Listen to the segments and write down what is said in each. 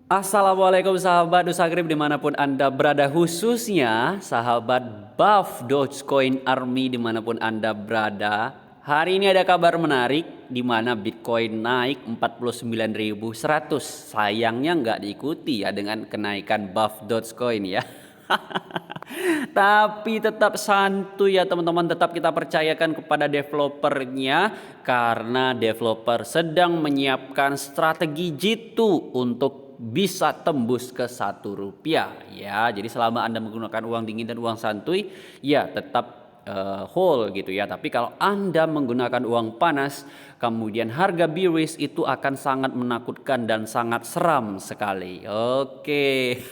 Assalamualaikum sahabat Nusagrip dimanapun Anda berada, khususnya sahabat Buff Dogecoin Army dimanapun Anda berada. Hari ini ada kabar menarik di mana Bitcoin naik 49.100. Sayangnya nggak diikuti ya dengan kenaikan Buff Dogecoin ya. Tapi tetap santuy ya teman-teman, tetap kita percayakan kepada developernya karena developer sedang menyiapkan strategi jitu untuk bisa tembus ke Rp1 ya. Jadi selama Anda menggunakan uang dingin dan uang santuy ya tetap whole gitu ya. Tapi kalau Anda menggunakan uang panas, kemudian harga bearish itu akan sangat menakutkan dan sangat seram sekali. Oke.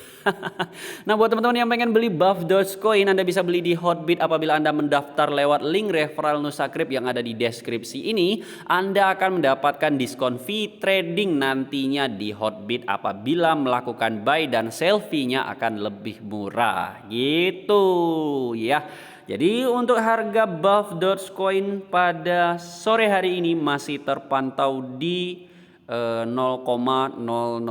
Nah, buat teman-teman yang pengen beli Buff Dogecoin, Anda bisa beli di Hotbit apabila Anda mendaftar lewat link referral Nusagrip yang ada di deskripsi ini. Anda akan mendapatkan diskon fee trading nantinya di Hotbit apabila melakukan buy dan sell fee-nya akan lebih murah gitu ya. Jadi untuk harga Buff Dogecoin pada sore hari ini masih terpantau di 0,00,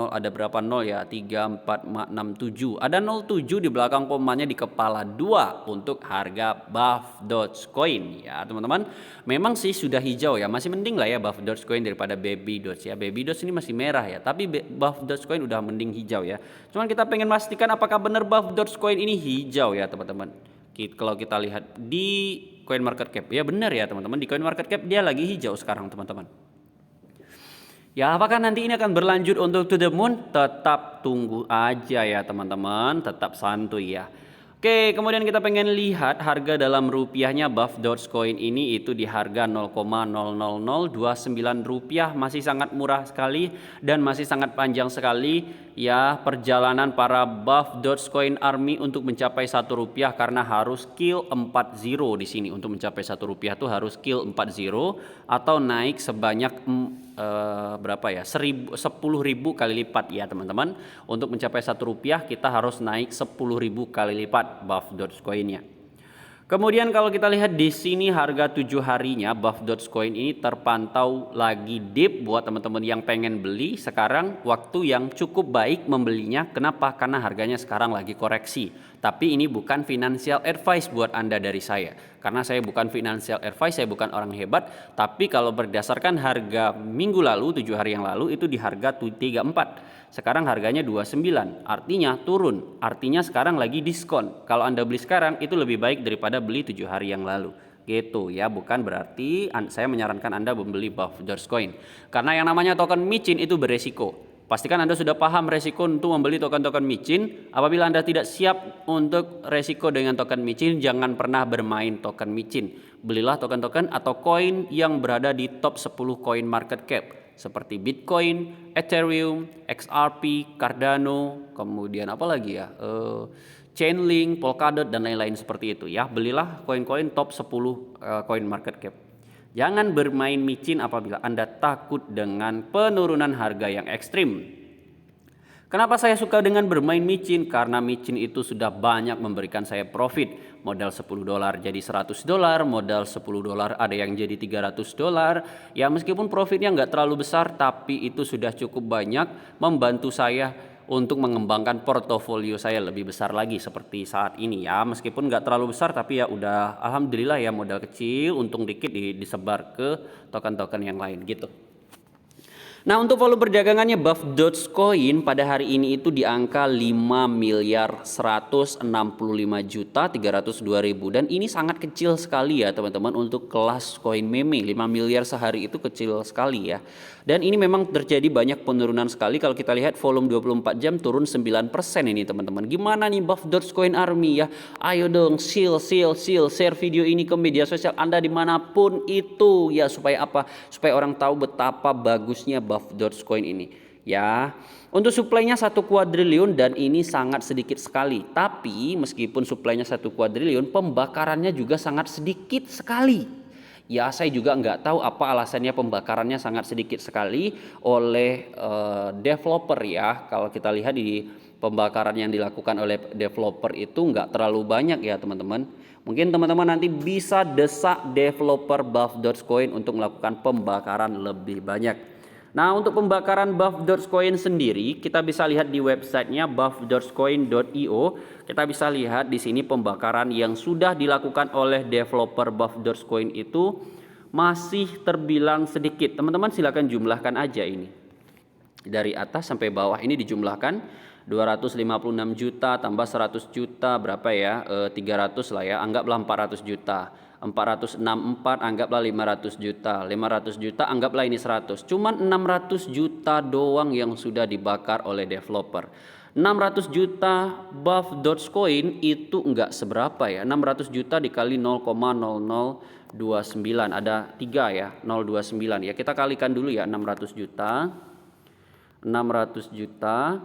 ada berapa nol ya, 3, 4, 6, 7, ada 07 di belakang komanya di kepala 2 untuk harga Buff Dogecoin ya teman-teman. Memang sih sudah hijau ya, masih mending lah ya Buff Dogecoin daripada Baby Doge ya. Baby Doge ini masih merah ya, tapi Buff Dogecoin udah mending hijau ya. Cuman kita pengen pastikan apakah benar Buff Dogecoin ini hijau ya teman-teman. Kalau kita lihat di CoinMarketCap ya benar ya teman-teman, di CoinMarketCap dia lagi hijau sekarang teman-teman. Ya, apakah nanti ini akan berlanjut untuk to the moon? Tetap tunggu aja ya teman-teman, tetap santuy ya. Oke, kemudian kita pengen lihat harga dalam rupiahnya Buff Dogecoin ini itu di harga 0,00029 rupiah, masih sangat murah sekali dan masih sangat panjang sekali ya perjalanan para Buff Dogecoin Army untuk mencapai Rp1 karena harus kill 40 di sini. Untuk mencapai Rp1 tuh harus kill 40 atau naik sebanyak berapa ya, 10.000 kali lipat ya teman-teman. Untuk mencapai Rp1 kita harus naik 10.000 kali lipat Buff Dogecoin-nya. Kemudian kalau kita lihat di sini harga 7 harinya Buff Dogecoin ini terpantau lagi dip. Buat teman-teman yang pengen beli sekarang waktu yang cukup baik membelinya. Kenapa? Karena harganya sekarang lagi koreksi. Tapi ini bukan financial advice buat Anda dari saya. Karena saya bukan financial advice, saya bukan orang hebat. Tapi kalau berdasarkan harga minggu lalu, 7 hari yang lalu itu di harga 34. Sekarang harganya 29, artinya turun. Artinya sekarang lagi diskon. Kalau Anda beli sekarang itu lebih baik daripada beli 7 hari yang lalu. Gitu ya, bukan berarti saya menyarankan Anda membeli Buff Dogecoin. Karena yang namanya token micin itu beresiko. Pastikan Anda sudah paham resiko untuk membeli token-token micin. Apabila Anda tidak siap untuk resiko dengan token micin, jangan pernah bermain token micin. Belilah token-token atau koin yang berada di top 10 coin market cap seperti Bitcoin, Ethereum, XRP, Cardano, kemudian apa lagi ya, Chainlink, Polkadot dan lain-lain seperti itu ya. Belilah koin-koin top 10 coin market cap. Jangan bermain micin apabila Anda takut dengan penurunan harga yang ekstrim. Kenapa saya suka dengan bermain micin? Karena micin itu sudah banyak memberikan saya profit. Modal $10 jadi $100, modal $10 ada yang jadi $300. Ya meskipun profitnya nggak terlalu besar, tapi itu sudah cukup banyak membantu saya untuk mengembangkan portofolio saya lebih besar lagi seperti saat ini ya. Meskipun nggak terlalu besar tapi ya udah alhamdulillah ya, modal kecil untung dikit disebar ke token-token yang lain gitu. Nah, untuk volume perdagangannya Buff Dogecoin pada hari ini itu di angka 5.165.302.000 dan ini sangat kecil sekali ya teman-teman untuk kelas koin meme. 5 miliar sehari itu kecil sekali ya. Dan ini memang terjadi banyak penurunan sekali. Kalau kita lihat volume 24 jam turun 9% ini teman-teman. Gimana nih Buff Dogecoin Army ya? Ayo dong share video ini ke media sosial Anda dimanapun itu ya, supaya apa? Supaya orang tahu betapa bagusnya Buff Dogecoin ini ya. Untuk suplainya 1 kuadriliun dan ini sangat sedikit sekali. Tapi meskipun suplainya 1 kuadriliun, pembakarannya juga sangat sedikit sekali. Ya saya juga nggak tahu apa alasannya pembakarannya sangat sedikit sekali oleh developer ya. Kalau kita lihat di pembakaran yang dilakukan oleh developer itu nggak terlalu banyak ya teman-teman. Mungkin teman-teman nanti bisa desak developer Buff Dogecoin untuk melakukan pembakaran lebih banyak. Nah, untuk pembakaran buff.coin sendiri, kita bisa lihat di websitenya buff.coin.io. Kita bisa lihat di sini pembakaran yang sudah dilakukan oleh developer buff.coin itu masih terbilang sedikit. Teman-teman silakan jumlahkan aja ini. Dari atas sampai bawah ini dijumlahkan 256 juta tambah 100 juta berapa ya? 300 lah ya, anggaplah 400 juta. 464 anggaplah 500 juta. 500 juta anggaplah ini 100. Cuman 600 juta doang yang sudah dibakar oleh developer. 600 juta buff.coin itu enggak seberapa ya. 600 juta dikali 0,0029 ada 3 ya, 029 ya. Kita kalikan dulu ya 600 juta. 600 juta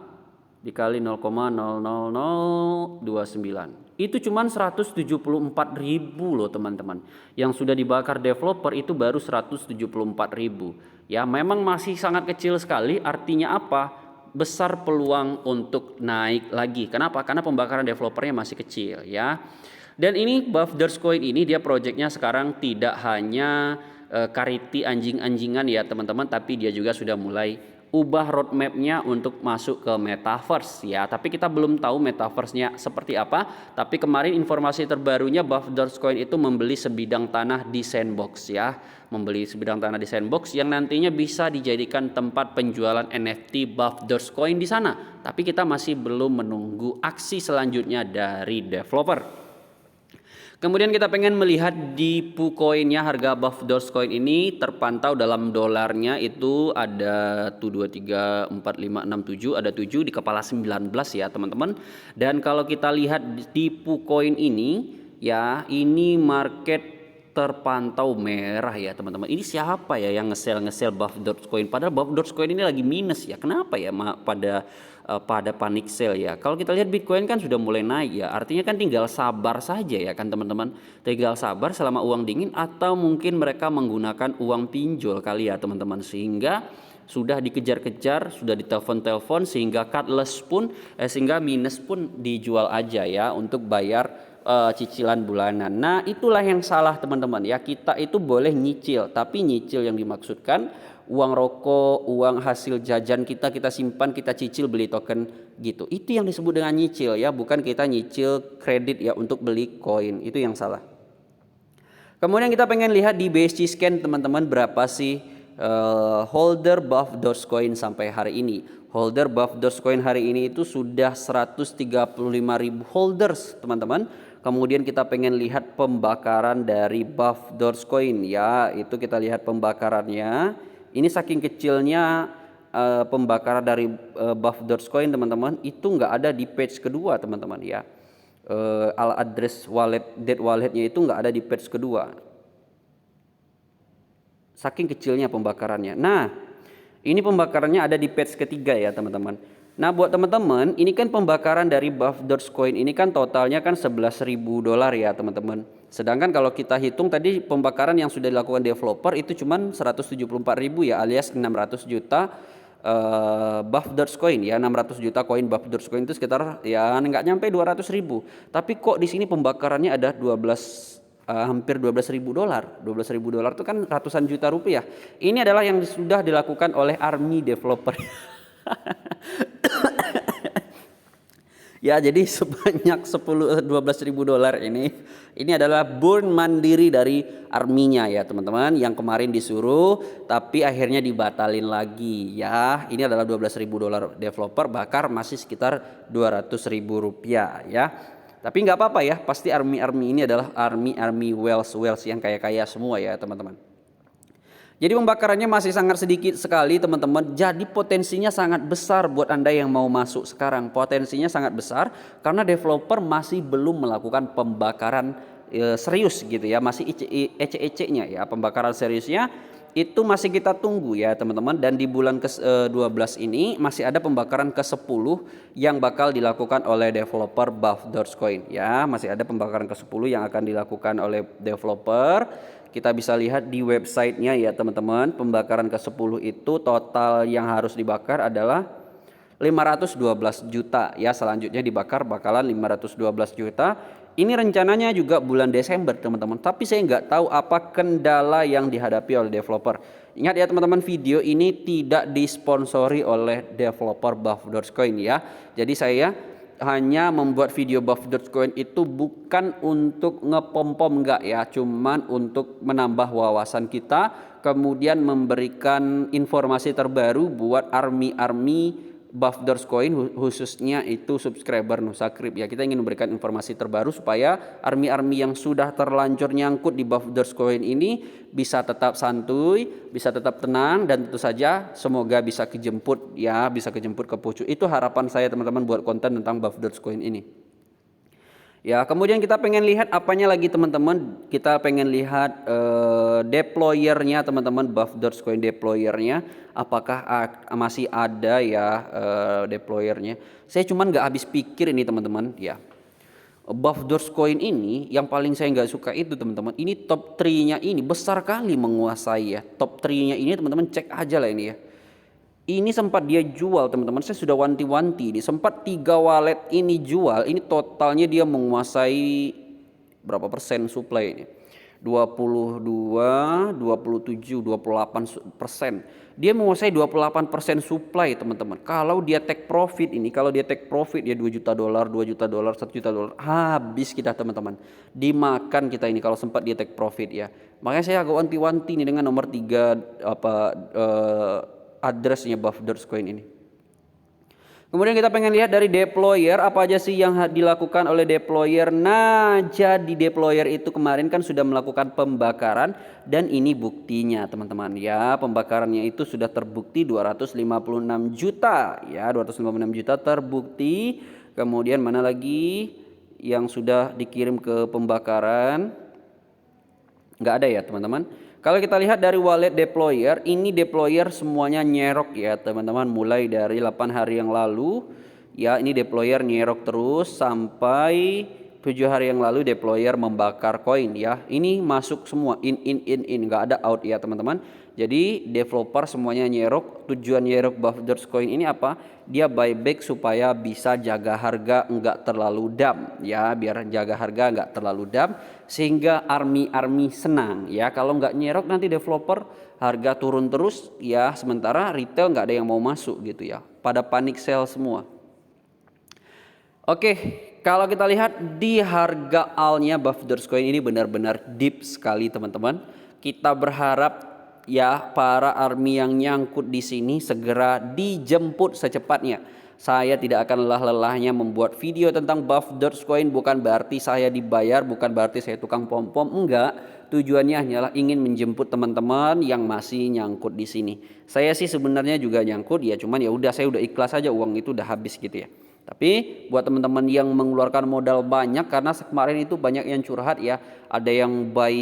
dikali 0,00029 itu cuman 174.000 loh teman-teman. Yang sudah dibakar developer itu baru 174.000 ya. Memang masih sangat kecil sekali. Artinya apa? Besar peluang untuk naik lagi. Kenapa? Karena pembakaran developernya masih kecil ya. Dan ini buff.coin ini dia projectnya sekarang tidak hanya kariti anjing-anjingan ya teman-teman, tapi dia juga sudah mulai ubah roadmapnya untuk masuk ke metaverse ya. Tapi kita belum tahu metaverse-nya seperti apa. Tapi kemarin informasi terbarunya buff.coin itu membeli sebidang tanah di Sandbox ya. Membeli sebidang tanah di Sandbox yang nantinya bisa dijadikan tempat penjualan NFT buff.coin di sana. Tapi kita masih belum menunggu aksi selanjutnya dari developer. Kemudian kita pengen melihat di PuCoin-nya harga buff.coin ini terpantau dalam dolarnya itu ada 1 2 3 4 5 6 7 ada 7 di kepala 19 ya teman-teman. Dan kalau kita lihat di PuCoin ini ya, ini market terpantau merah ya teman-teman. Ini siapa ya yang nge-sell buff.coin? Padahal buff.coin ini lagi minus ya. Kenapa ya pada panik sell ya? Kalau kita lihat Bitcoin kan sudah mulai naik ya. Artinya kan tinggal sabar saja ya kan teman-teman. Tinggal sabar selama uang dingin, atau mungkin mereka menggunakan uang pinjol kali ya teman-teman, sehingga sudah dikejar-kejar, sudah ditelepon-telepon sehingga cutlass pun sehingga minus pun dijual aja ya untuk bayar cicilan bulanan. Nah, itulah yang salah teman-teman ya. Kita itu boleh nyicil, tapi nyicil yang dimaksudkan uang rokok, uang hasil jajan kita simpan, kita cicil beli token gitu. Itu yang disebut dengan nyicil ya, bukan kita nyicil kredit ya untuk beli koin. Itu yang salah. Kemudian kita pengen lihat di BSC Scan teman-teman, berapa sih holder buff.coin sampai hari ini. Holder buff.coin hari ini itu sudah 135.000 holders teman-teman. Kemudian kita pengen lihat pembakaran dari buff.coin ya, itu kita lihat pembakarannya. Ini saking kecilnya pembakaran dari buff.coin teman-teman, itu nggak ada di page kedua teman-teman ya. Address wallet, date walletnya itu nggak ada di page kedua. Saking kecilnya pembakarannya. Nah, ini pembakarannya ada di page ketiga ya teman-teman. Nah, buat teman-teman, ini kan pembakaran dari buff.coin ini kan totalnya kan $11.000 ya teman-teman. Sedangkan kalau kita hitung tadi pembakaran yang sudah dilakukan developer itu cuman 174.000 ya, alias 600 juta buff.coin ya. 600 juta koin buff.coin itu sekitar ya nggak nyampe 200.000. Tapi kok di sini pembakarannya ada hampir $12.000. $12.000 itu kan ratusan juta rupiah. Ini adalah yang sudah dilakukan oleh army developer. Ya, jadi sebanyak $12.000 ini adalah burn mandiri dari arminya ya teman-teman, yang kemarin disuruh tapi akhirnya dibatalin lagi ya. Ini adalah $12.000 developer bakar, masih sekitar $200.000 ya. Tapi nggak apa-apa ya, pasti army ini adalah army whales yang kaya-kaya semua ya teman-teman. Jadi pembakarannya masih sangat sedikit sekali teman-teman. Jadi potensinya sangat besar buat Anda yang mau masuk sekarang. Potensinya sangat besar karena developer masih belum melakukan pembakaran serius gitu ya. Masih ece-ecenya ya. Pembakaran seriusnya itu masih kita tunggu ya teman-teman. Dan di bulan ke-12 ini masih ada pembakaran ke-10 yang bakal dilakukan oleh developer buff.coin ya. Masih ada pembakaran ke-10 yang akan dilakukan oleh developer. Kita bisa lihat di websitenya ya teman-teman. Pembakaran ke-10 itu total yang harus dibakar adalah 512 juta ya. Selanjutnya bakalan 512 juta. Ini rencananya juga bulan Desember teman-teman. Tapi saya nggak tahu apa kendala yang dihadapi oleh developer. Ingat ya teman-teman, video ini tidak disponsori oleh developer Buff.coin ya. Jadi saya hanya membuat video Buff.coin itu bukan untuk ngepom-pom, enggak ya, cuman untuk menambah wawasan kita, kemudian memberikan informasi terbaru buat army Buff.coin, khususnya itu subscriber Nusakrip ya. Kita ingin memberikan informasi terbaru supaya army yang sudah terlanjur nyangkut di Buff.coin ini bisa tetap santuy, bisa tetap tenang, dan tentu saja semoga bisa kejemput ya, bisa kejemput ke pucuk. Itu harapan saya teman-teman buat konten tentang Buff.coin ini. Ya, kemudian kita pengen lihat apanya lagi teman-teman. Kita pengen lihat deployernya teman-teman, Buff.coin deployernya. Apakah masih ada ya deployernya. Saya cuman nggak habis pikir ini teman-teman ya. Buff.coin ini yang paling saya nggak suka itu teman-teman. Ini top 3-nya ini besar kali menguasai ya. Top 3-nya ini teman-teman cek aja lah ini ya. Ini sempat dia jual teman-teman, saya sudah wanti-wanti ini, sempat 3 wallet ini jual, ini totalnya dia menguasai berapa persen supply ini, 22, 27, 28%. Dia menguasai 28% supply teman-teman. Kalau dia take profit ini, kalau dia take profit dia 2 juta dolar, 2 juta dolar, 1 juta dolar, habis kita teman-teman. Dimakan kita ini kalau sempat dia take profit ya. Makanya saya agak wanti-wanti nih dengan nomor 3 addressnya Buff.coin ini. Kemudian kita pengen lihat dari deployer, apa aja sih yang dilakukan oleh deployer. Nah, jadi deployer itu kemarin kan sudah melakukan pembakaran, dan ini buktinya teman-teman ya. Pembakarannya itu sudah terbukti 256 juta ya, 256 juta terbukti. Kemudian mana lagi yang sudah dikirim ke pembakaran? Nggak ada ya teman-teman. Kalau kita lihat dari wallet deployer, ini deployer semuanya nyerok ya teman-teman, mulai dari 8 hari yang lalu ya, ini deployer nyerok terus sampai 7 hari yang lalu deployer membakar koin ya. Ini masuk semua in nggak ada out ya teman-teman. Jadi developer semuanya nyerok. Tujuan nyerok Buff.coin ini apa? Dia buyback supaya bisa jaga harga enggak terlalu dam ya, biar jaga harga enggak terlalu dam sehingga army senang ya. Kalau enggak nyerok nanti developer harga turun terus ya, sementara retail enggak ada yang mau masuk gitu ya. Pada panik sell semua. Oke, kalau kita lihat di harga alnya Buff.coin ini benar-benar deep sekali teman-teman. Kita berharap ya para army yang nyangkut di sini segera dijemput secepatnya. Saya tidak akan lelah-lelahnya membuat video tentang Buff.coin, bukan berarti saya dibayar, bukan berarti saya tukang pom-pom, enggak. Tujuannya hanyalah ingin menjemput teman-teman yang masih nyangkut di sini. Saya sih sebenarnya juga nyangkut ya, cuman ya udah, saya udah ikhlas aja, uang itu udah habis gitu ya. Tapi buat teman-teman yang mengeluarkan modal banyak, karena kemarin itu banyak yang curhat ya, ada yang buy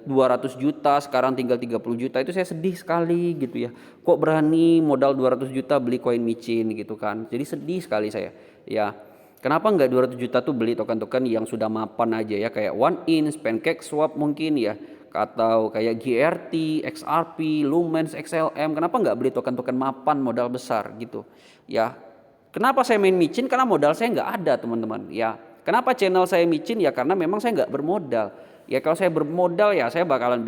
200 juta sekarang tinggal 30 juta, itu saya sedih sekali gitu ya. Kok berani modal 200 juta beli koin micin gitu kan. Jadi sedih sekali saya ya. Kenapa nggak 200 juta tuh beli token-token yang sudah mapan aja ya, kayak OneInch, PancakeSwap mungkin ya, atau kayak GRT, XRP, Lumens, XLM. Kenapa nggak beli token-token mapan modal besar gitu ya. Kenapa saya main micin? Karena modal saya nggak ada teman-teman ya. Kenapa channel saya micin? Ya karena memang saya nggak bermodal. Ya kalau saya bermodal ya saya bakalan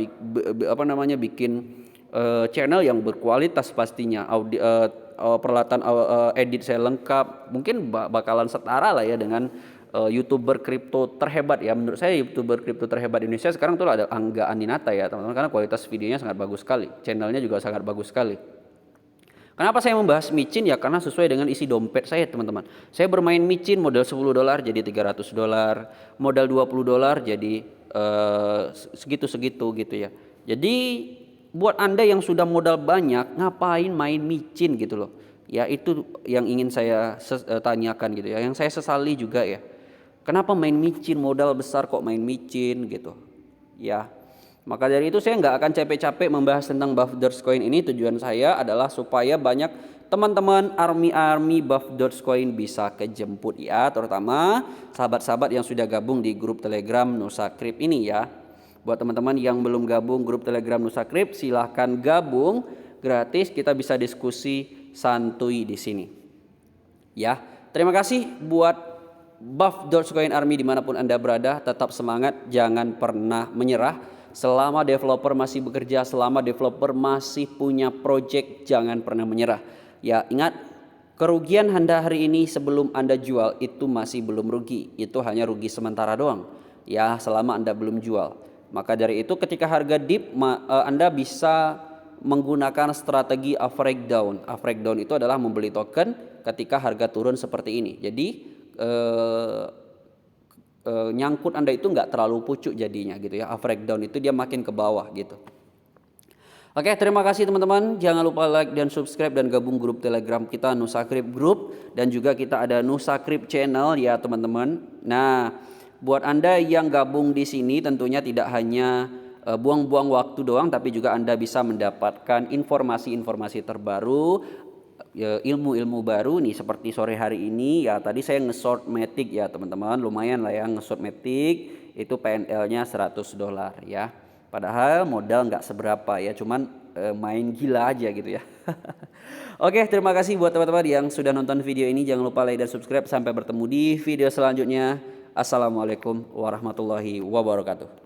bikin channel yang berkualitas pastinya. Peralatan edit saya lengkap. Mungkin bakalan setara lah ya dengan YouTuber kripto terhebat ya. Menurut saya YouTuber kripto terhebat Indonesia sekarang tuh ada Angga Andinata ya teman-teman, karena kualitas videonya sangat bagus sekali. Channelnya juga sangat bagus sekali. Kenapa saya membahas micin? Ya karena sesuai dengan isi dompet saya teman-teman. Saya bermain micin, modal 10 dolar jadi 300 dolar, modal 20 dolar jadi segitu-segitu gitu ya. Jadi buat Anda yang sudah modal banyak, ngapain main micin gitu loh. Ya itu yang ingin saya tanyakan gitu ya. Yang saya sesali juga ya. Kenapa main micin, modal besar kok main micin gitu. Ya. Maka dari itu saya nggak akan capek-capek membahas tentang Buff.coin ini. Tujuan saya adalah supaya banyak teman-teman army Buff.coin bisa kejemput ya. Terutama sahabat-sahabat yang sudah gabung di grup Telegram Nusakrip ini ya. Buat teman-teman yang belum gabung grup Telegram Nusakrip, silahkan gabung gratis. Kita bisa diskusi santuy di sini. Ya, terima kasih buat Buff.coin Army dimanapun Anda berada. Tetap semangat, jangan pernah menyerah. selama developer masih bekerja, selama developer masih punya project, jangan pernah menyerah. Ya, ingat, kerugian Anda hari ini sebelum Anda jual itu masih belum rugi. Itu hanya rugi sementara doang. Ya, selama Anda belum jual. Maka dari itu ketika harga dip, Anda bisa menggunakan strategi average down. Average down itu adalah membeli token ketika harga turun seperti ini. Jadi nyangkut Anda itu nggak terlalu pucuk jadinya gitu ya. Average down itu dia makin ke bawah gitu. Oke, terima kasih teman-teman. Jangan lupa like dan subscribe dan gabung grup Telegram kita Nusakrip Group, dan juga kita ada Nusakrip Channel ya teman-teman. Nah, buat Anda yang gabung di sini tentunya tidak hanya buang-buang waktu doang, tapi juga Anda bisa mendapatkan informasi-informasi terbaru, ilmu-ilmu baru nih, seperti sore hari ini ya. Tadi saya nge-short Matic ya teman-teman, lumayan lah ya nge-short Matic, itu PNL-nya $100 ya. Padahal modal nggak seberapa ya, cuman main gila aja gitu ya. Oke, terima kasih buat teman-teman yang sudah nonton video ini. Jangan lupa like dan subscribe. Sampai bertemu di video selanjutnya. Assalamualaikum warahmatullahi wabarakatuh.